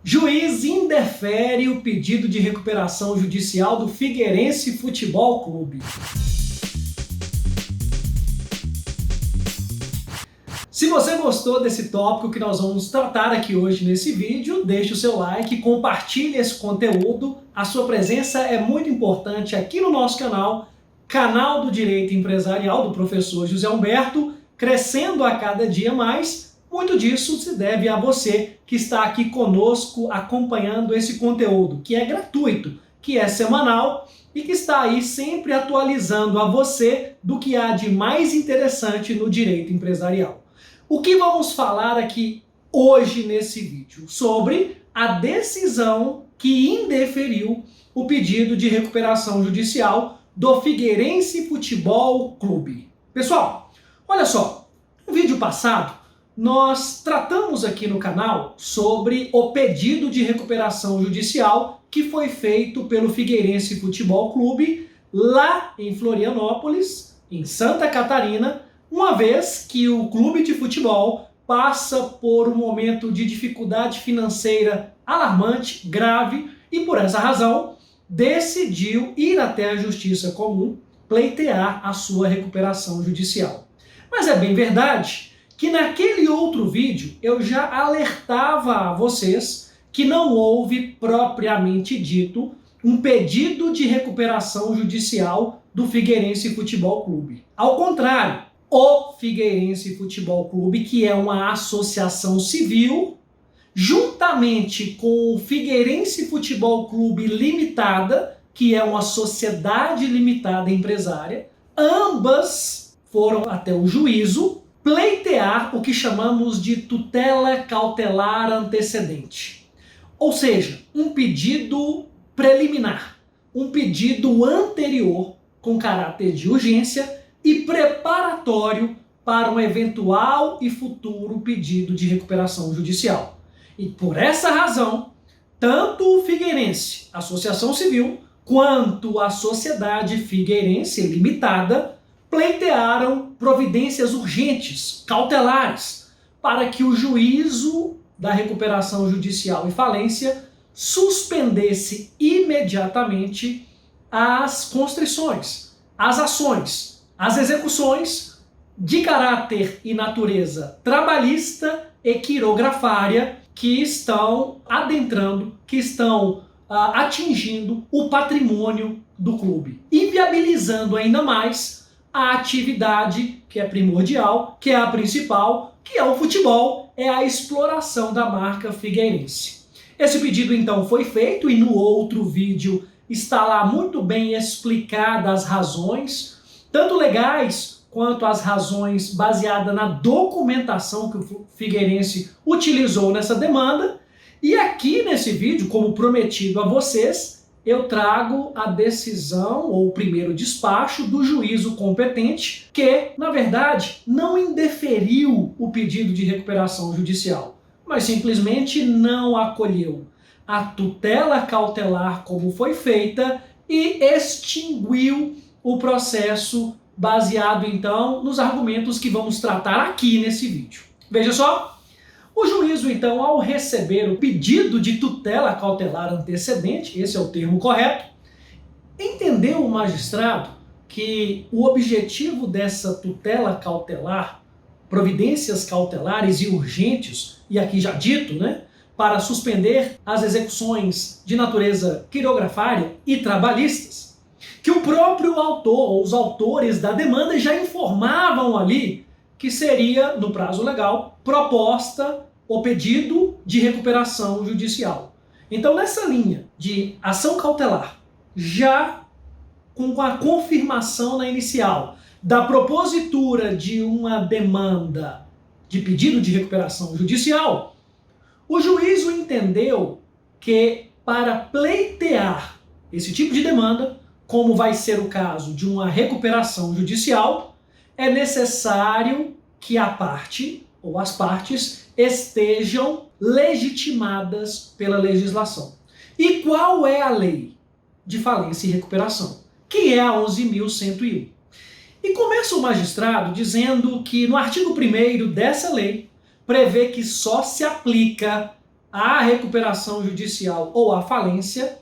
Juiz indefere o pedido de recuperação judicial do Figueirense Futebol Clube. Se você gostou desse tópico que nós vamos tratar aqui hoje nesse vídeo, deixe o seu like, compartilhe esse conteúdo. A sua presença é muito importante aqui no nosso canal do Direito Empresarial do professor José Humberto, crescendo a cada dia mais. Muito disso se deve a você que está aqui conosco acompanhando esse conteúdo, que é gratuito, que é semanal e que está aí sempre atualizando a você do que há de mais interessante no direito empresarial. O que vamos falar aqui hoje nesse vídeo? Sobre a decisão que indeferiu o pedido de recuperação judicial do Figueirense Futebol Clube. Pessoal, olha só, no vídeo passado nós tratamos aqui no canal sobre o pedido de recuperação judicial que foi feito pelo Figueirense Futebol Clube lá em Florianópolis, em Santa Catarina, uma vez que o clube de futebol passa por um momento de dificuldade financeira alarmante, grave, e por essa razão decidiu ir até a Justiça Comum pleitear a sua recuperação judicial. Mas é bem verdade que naquele outro vídeo eu já alertava a vocês que não houve propriamente dito um pedido de recuperação judicial do Figueirense Futebol Clube. Ao contrário, o Figueirense Futebol Clube, que é uma associação civil, juntamente com o Figueirense Futebol Clube Limitada, que é uma sociedade limitada empresária, ambas foram até o juízo pleitear o que chamamos de tutela cautelar antecedente. Ou seja, um pedido preliminar, um pedido anterior com caráter de urgência e preparatório para um eventual e futuro pedido de recuperação judicial. E por essa razão, tanto o Figueirense, Associação Civil, quanto a Sociedade Figueirense Limitada pleitearam providências urgentes, cautelares, para que o juízo da recuperação judicial e falência suspendesse imediatamente as constrições, as ações, as execuções de caráter e natureza trabalhista e quirografária que estão adentrando, que estão atingindo o patrimônio do clube, inviabilizando ainda mais a atividade que é primordial, que é a principal, que é o futebol, é a exploração da marca Figueirense. Esse pedido então foi feito e no outro vídeo está lá muito bem explicadas as razões, tanto legais quanto as razões baseadas na documentação que o Figueirense utilizou nessa demanda. E aqui nesse vídeo, como prometido a vocês, eu trago a decisão ou o primeiro despacho do juízo competente que, na verdade, não indeferiu o pedido de recuperação judicial, mas simplesmente não acolheu a tutela cautelar como foi feita e extinguiu o processo baseado, então, nos argumentos que vamos tratar aqui nesse vídeo. Veja só, o juízo, então, ao receber o pedido de tutela cautelar antecedente, esse é o termo correto, entendeu o magistrado que o objetivo dessa tutela cautelar, providências cautelares e urgentes, e aqui já dito, para suspender as execuções de natureza quirografária e trabalhistas, que o próprio autor, ou os autores da demanda já informavam ali que seria, no prazo legal, proposta o pedido de recuperação judicial. Então, nessa linha de ação cautelar, já com a confirmação na inicial da propositura de uma demanda de pedido de recuperação judicial, o juízo entendeu que para pleitear esse tipo de demanda, como vai ser o caso de uma recuperação judicial, é necessário que a parte ou as partes estejam legitimadas pela legislação. E qual é a lei de falência e recuperação? Que é a 11.101. E começa o magistrado dizendo que no artigo 1º dessa lei prevê que só se aplica à recuperação judicial ou à falência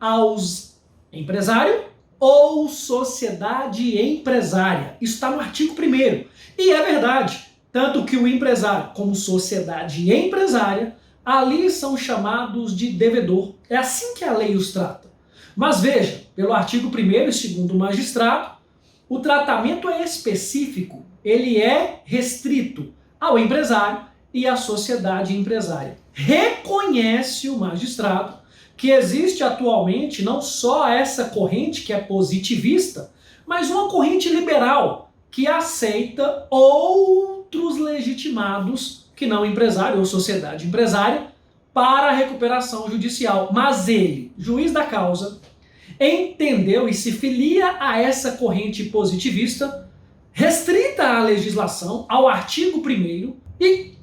aos empresário ou sociedade empresária. Isso está no artigo 1º. E é verdade, tanto que o empresário como sociedade empresária ali são chamados de devedor. É assim que a lei os trata. Mas veja, pelo artigo 1º e segundo o magistrado, o tratamento é específico, ele é restrito ao empresário e à sociedade empresária. Reconhece o magistrado que existe atualmente não só essa corrente que é positivista, mas uma corrente liberal que aceita outros legitimados que não empresário ou sociedade empresária para a recuperação judicial. Mas ele, juiz da causa, entendeu e se filia a essa corrente positivista, restrita à legislação, ao artigo 1º e,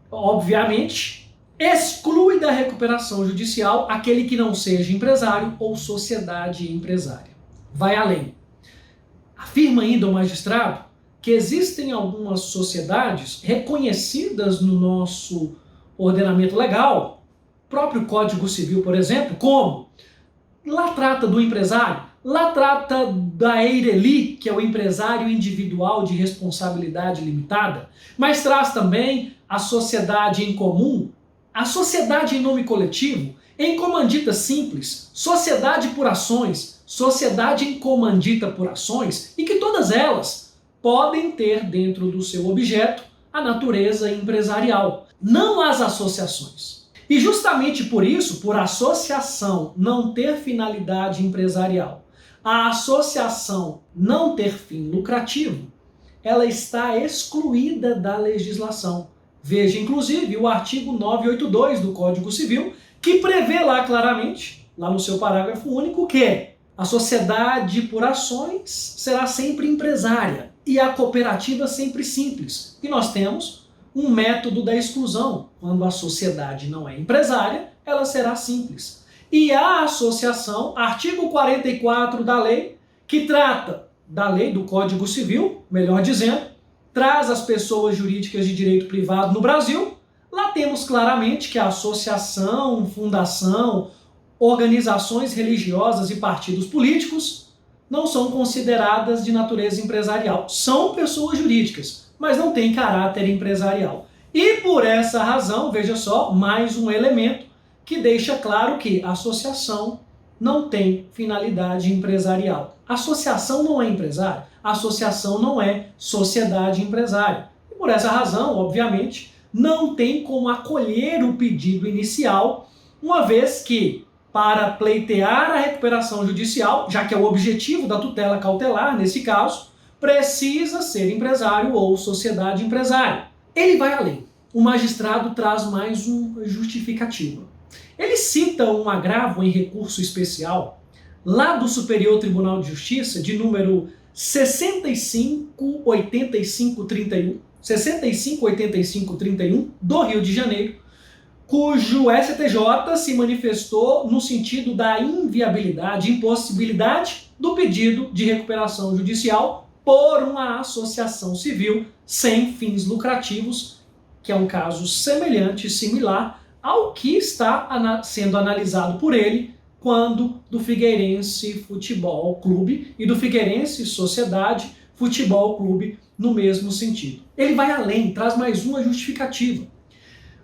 obviamente, exclui da recuperação judicial aquele que não seja empresário ou sociedade empresária. Vai além. Afirma ainda o magistrado que existem algumas sociedades reconhecidas no nosso ordenamento legal, próprio Código Civil, por exemplo, como lá trata do empresário, lá trata da EIRELI, que é o empresário individual de responsabilidade limitada, mas traz também a sociedade em comum, a sociedade em nome coletivo, em comandita simples, sociedade por ações, sociedade em comandita por ações, e que todas elas podem ter dentro do seu objeto a natureza empresarial, não as associações. E justamente por isso, por associação não ter finalidade empresarial, a associação não ter fim lucrativo, ela está excluída da legislação. Veja, inclusive, o artigo 982 do Código Civil, que prevê lá claramente, lá no seu parágrafo único, que a sociedade por ações será sempre empresária e a cooperativa sempre simples. E nós temos um método da exclusão. Quando a sociedade não é empresária, ela será simples. E a associação, artigo 44 da lei, que trata da lei do Código Civil, melhor dizendo, traz as pessoas jurídicas de direito privado no Brasil. Lá temos claramente que a associação, fundação, organizações religiosas e partidos políticos não são consideradas de natureza empresarial. São pessoas jurídicas, mas não têm caráter empresarial. E por essa razão, veja só, mais um elemento que deixa claro que a associação não tem finalidade empresarial. A associação não é empresária, a associação não é sociedade empresária. E por essa razão, obviamente, não tem como acolher o pedido inicial, uma vez que, para pleitear a recuperação judicial, já que é o objetivo da tutela cautelar nesse caso, precisa ser empresário ou sociedade empresária. Ele vai além. O magistrado traz mais uma justificativa. Ele cita um agravo em recurso especial lá do Superior Tribunal de Justiça, de número 658531 do Rio de Janeiro, cujo STJ se manifestou no sentido da inviabilidade, impossibilidade do pedido de recuperação judicial por uma associação civil sem fins lucrativos, que é um caso semelhante e similar ao que está sendo analisado por ele quando do Figueirense Futebol Clube e do Figueirense Sociedade Futebol Clube no mesmo sentido. Ele vai além, traz mais uma justificativa.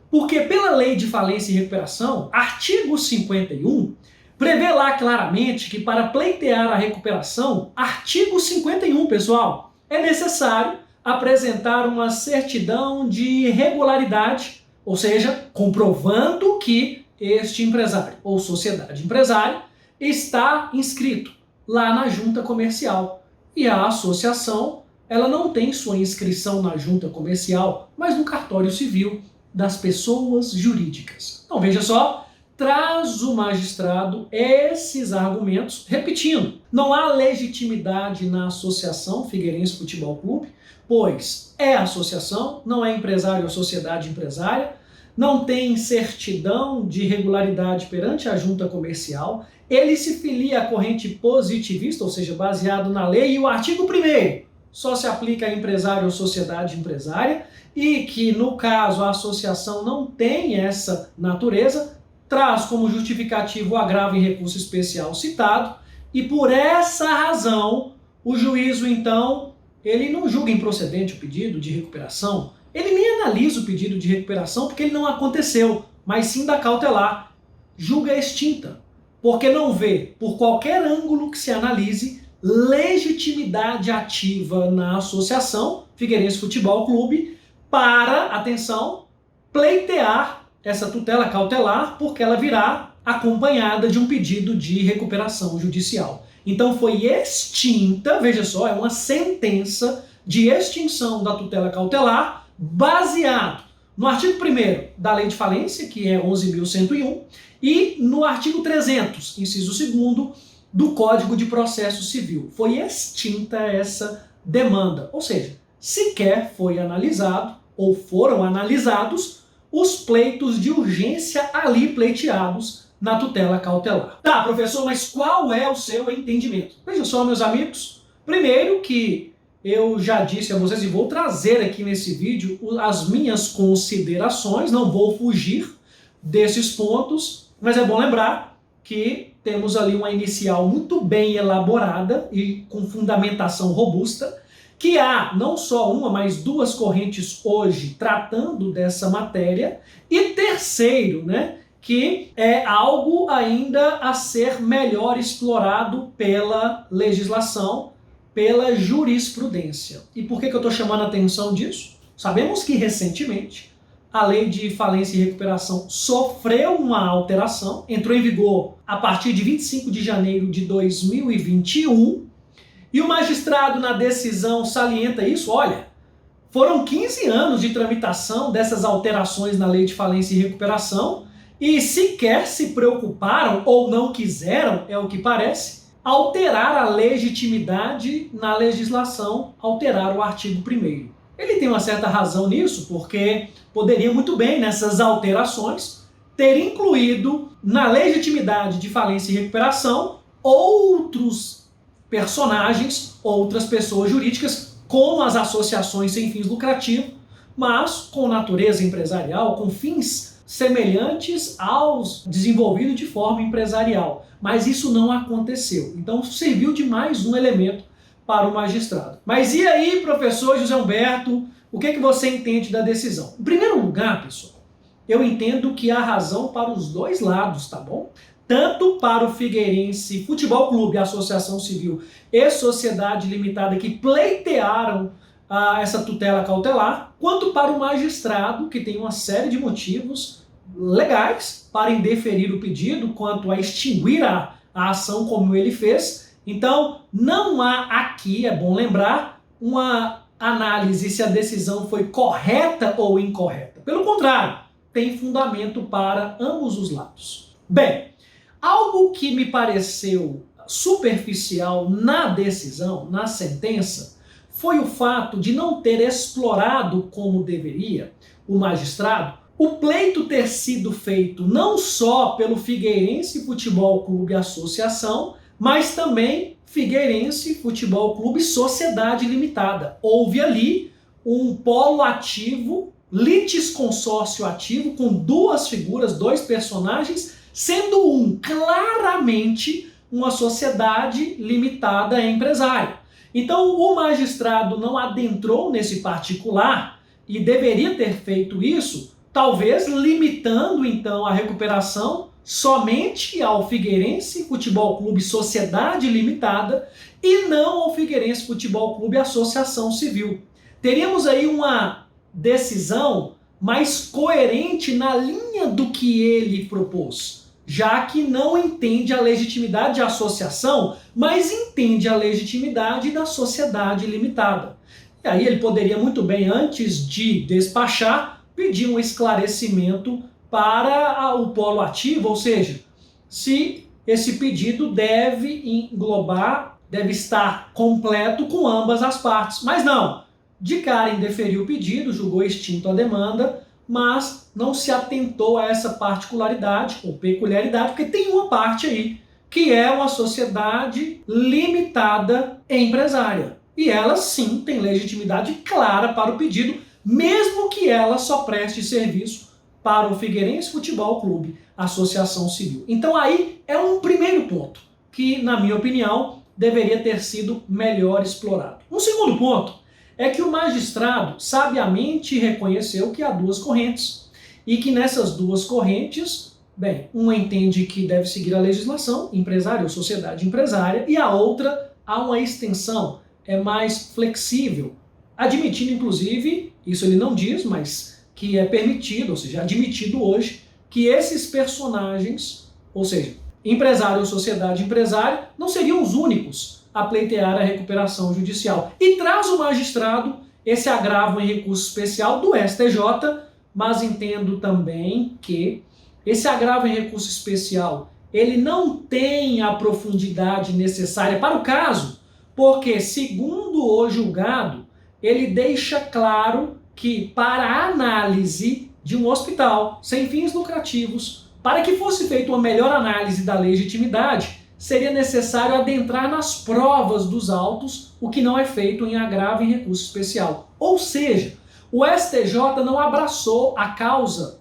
Porque pela Lei de Falência e Recuperação, artigo 51, prevê lá claramente que para pleitear a recuperação, artigo 51, pessoal, é necessário apresentar uma certidão de regularidade, ou seja, comprovando que este empresário ou sociedade empresária está inscrito lá na junta comercial. E a associação, ela não tem sua inscrição na junta comercial, mas no cartório civil das pessoas jurídicas. Então veja só, traz o magistrado esses argumentos, repetindo, não há legitimidade na associação Figueirense Futebol Clube, pois é associação, não é empresário ou sociedade empresária, não tem certidão de regularidade perante a junta comercial, ele se filia à corrente positivista, ou seja, baseado na lei, e o artigo 1º só se aplica a empresário ou sociedade empresária e que, no caso, a associação não tem essa natureza, traz como justificativo o agravo em recurso especial citado e, por essa razão, o juízo, então, ele não julga improcedente o pedido de recuperação, ele nem analisa o pedido de recuperação porque ele não aconteceu, mas sim dá cautelar, julga extinta, porque não vê, por qualquer ângulo que se analise, legitimidade ativa na associação Figueirense Futebol Clube para, atenção, pleitear essa tutela cautelar, porque ela virá acompanhada de um pedido de recuperação judicial. Então foi extinta, veja só, é uma sentença de extinção da tutela cautelar baseado no artigo 1º da Lei de Falência, que é 11.101, e no artigo 300, inciso 2º, do Código de Processo Civil. Foi extinta essa demanda, ou seja, sequer foi analisado ou foram analisados os pleitos de urgência ali pleiteados na tutela cautelar. Tá, professor, mas qual é o seu entendimento? Veja só, meus amigos, primeiro que eu já disse a vocês e vou trazer aqui nesse vídeo as minhas considerações, não vou fugir desses pontos, mas é bom lembrar que temos ali uma inicial muito bem elaborada e com fundamentação robusta, que há não só uma, mas duas correntes hoje tratando dessa matéria, e terceiro, né, que é algo ainda a ser melhor explorado pela legislação, pela jurisprudência. E por que eu estou chamando a atenção disso? Sabemos que recentemente a Lei de Falência e Recuperação sofreu uma alteração, entrou em vigor a partir de 25 de janeiro de 2021, e o magistrado na decisão salienta isso, olha, foram 15 anos de tramitação dessas alterações na Lei de Falência e Recuperação e sequer se preocuparam ou não quiseram, é o que parece, alterar a legitimidade na legislação, alterar o artigo 1º. Ele tem uma certa razão nisso, porque poderia muito bem, nessas alterações, ter incluído na legitimidade de falência e recuperação outros personagens, outras pessoas jurídicas, como as associações sem fins lucrativos, mas com natureza empresarial, com fins semelhantes aos desenvolvidos de forma empresarial. Mas isso não aconteceu. Então serviu de mais um elemento para o magistrado. Mas e aí, professor José Humberto, o que você entende da decisão? Em primeiro lugar, pessoal, eu entendo que há razão para os dois lados, tá bom? Tanto para o Figueirense Futebol Clube, Associação Civil e Sociedade Limitada que pleitearam essa tutela cautelar, quanto para o magistrado, que tem uma série de motivos legais para indeferir o pedido, quanto a extinguir a ação como ele fez. Então, não há aqui, é bom lembrar, uma análise se a decisão foi correta ou incorreta. Pelo contrário, tem fundamento para ambos os lados. Bem, algo que me pareceu superficial na decisão, na sentença, foi o fato de não ter explorado como deveria o magistrado o pleito ter sido feito não só pelo Figueirense Futebol Clube Associação, mas também Figueirense Futebol Clube Sociedade Limitada. Houve ali um polo ativo, litisconsórcio ativo, com duas figuras, dois personagens, sendo um claramente uma sociedade limitada empresária. Então o magistrado não adentrou nesse particular e deveria ter feito isso, talvez limitando então a recuperação somente ao Figueirense Futebol Clube Sociedade Limitada e não ao Figueirense Futebol Clube Associação Civil. Teríamos aí uma decisão mais coerente na linha do que ele propôs, já que não entende a legitimidade da associação, mas entende a legitimidade da sociedade limitada. E aí ele poderia muito bem, antes de despachar, pedir um esclarecimento para o polo ativo, ou seja, se esse pedido deve englobar, deve estar completo com ambas as partes. Mas não, de cara indeferiu o pedido, julgou extinto a demanda, mas não se atentou a essa particularidade ou peculiaridade, porque tem uma parte aí, que é uma sociedade limitada empresária. e ela sim tem legitimidade clara para o pedido, mesmo que ela só preste serviço para o Figueirense Futebol Clube, Associação Civil. Então aí é um primeiro ponto que, na minha opinião, deveria ter sido melhor explorado. Um segundo ponto é que o magistrado sabiamente reconheceu que há duas correntes e que nessas duas correntes, bem, uma entende que deve seguir a legislação empresária ou sociedade empresária e a outra há uma extensão, é mais flexível, admitindo inclusive, isso ele não diz, mas que é permitido, ou seja, admitido hoje, que esses personagens, ou seja, empresário ou sociedade empresária, não seriam os únicos a pleitear a recuperação judicial. E traz o magistrado esse agravo em recurso especial do STJ, mas entendo também que esse agravo em recurso especial, ele não tem a profundidade necessária para o caso, porque, segundo o julgado, ele deixa claro que para a análise de um hospital sem fins lucrativos, para que fosse feita uma melhor análise da legitimidade, seria necessário adentrar nas provas dos autos, o que não é feito em agravo em recurso especial. Ou seja, o STJ não abraçou a causa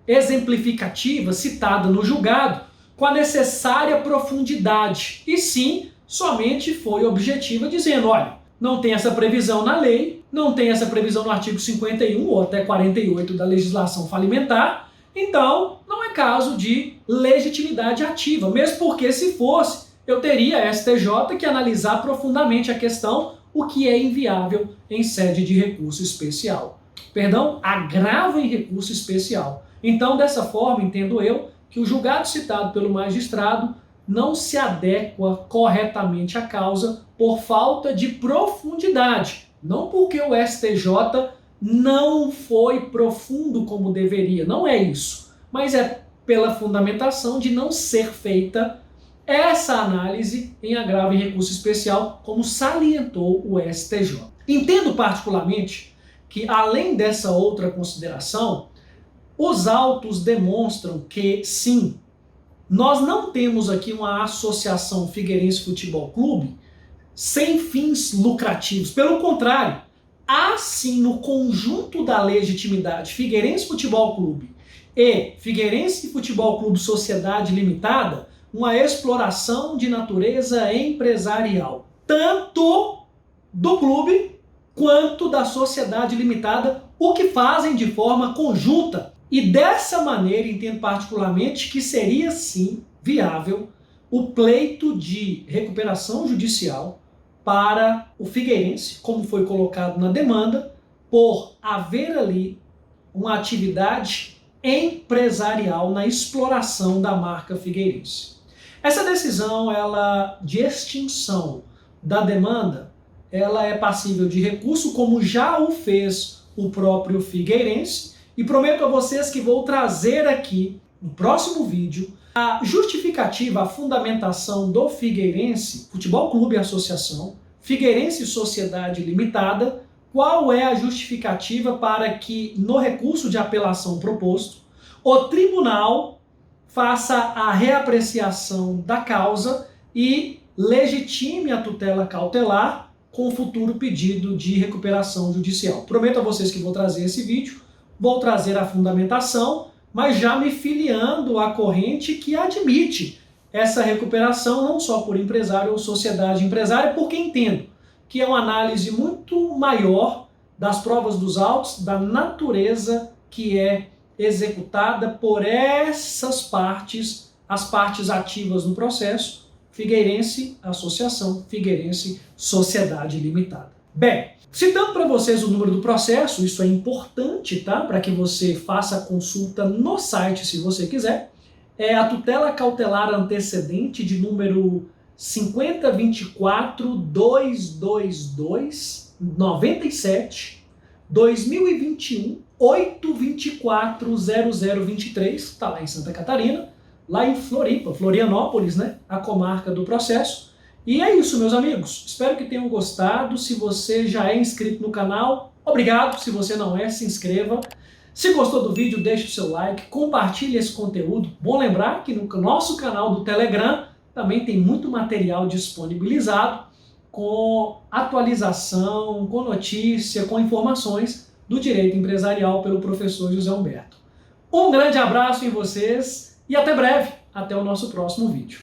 exemplificativa citada no julgado com a necessária profundidade, e sim, somente foi objetiva dizendo, olha, não tem essa previsão na lei, não tem essa previsão no artigo 51 ou até 48 da legislação falimentar, então não é caso de legitimidade ativa, mesmo porque se fosse, eu teria a STJ que analisar profundamente a questão, o que é inviável em sede de recurso especial. Perdão, agravo em recurso especial. Então, dessa forma, entendo eu que o julgado citado pelo magistrado não se adequa corretamente à causa por falta de profundidade. Não porque o STJ não foi profundo como deveria, não é isso. Mas é pela fundamentação de não ser feita essa análise em agravo em recurso especial, como salientou o STJ. Entendo particularmente que, além dessa outra consideração, os autos demonstram que, sim, nós não temos aqui uma associação Figueirense Futebol Clube sem fins lucrativos. Pelo contrário, há sim no conjunto da legitimidade Figueirense Futebol Clube e Figueirense Futebol Clube Sociedade Limitada uma exploração de natureza empresarial, tanto do clube quanto da sociedade limitada, o que fazem de forma conjunta. E dessa maneira, entendo particularmente que seria sim viável o pleito de recuperação judicial para o Figueirense, como foi colocado na demanda, por haver ali uma atividade empresarial na exploração da marca Figueirense. Essa decisão de extinção da demanda, ela é passível de recurso, como já o fez o próprio Figueirense, e prometo a vocês que vou trazer aqui, no próximo vídeo, a justificativa, a fundamentação do Figueirense Futebol Clube e Associação, Figueirense Sociedade Limitada, qual é a justificativa para que, no recurso de apelação proposto, o tribunal faça a reapreciação da causa e legitime a tutela cautelar com o futuro pedido de recuperação judicial. Prometo a vocês que vou trazer esse vídeo, vou trazer a fundamentação, mas já me filiando à corrente que admite essa recuperação não só por empresário ou sociedade empresária, porque entendo que é uma análise muito maior das provas dos autos, da natureza que é executada por essas partes, as partes ativas no processo, Figueirense Associação, Figueirense Sociedade Limitada. Bem, citando para vocês o número do processo, isso é importante, tá? Para que você faça a consulta no site, se você quiser. É a tutela cautelar antecedente de número 5024-222-97, 2021, 824-0023, está lá em Santa Catarina, lá em Floripa, Florianópolis, né? A comarca do processo. E é isso, meus amigos. Espero que tenham gostado. Se você já é inscrito no canal, obrigado. Se você não é, se inscreva. Se gostou do vídeo, deixe o seu like, compartilhe esse conteúdo. Bom lembrar que no nosso canal do Telegram também tem muito material disponibilizado. com atualização, com notícia, com informações do direito empresarial pelo professor José Humberto. Um grande abraço em vocês e até breve, até o nosso próximo vídeo.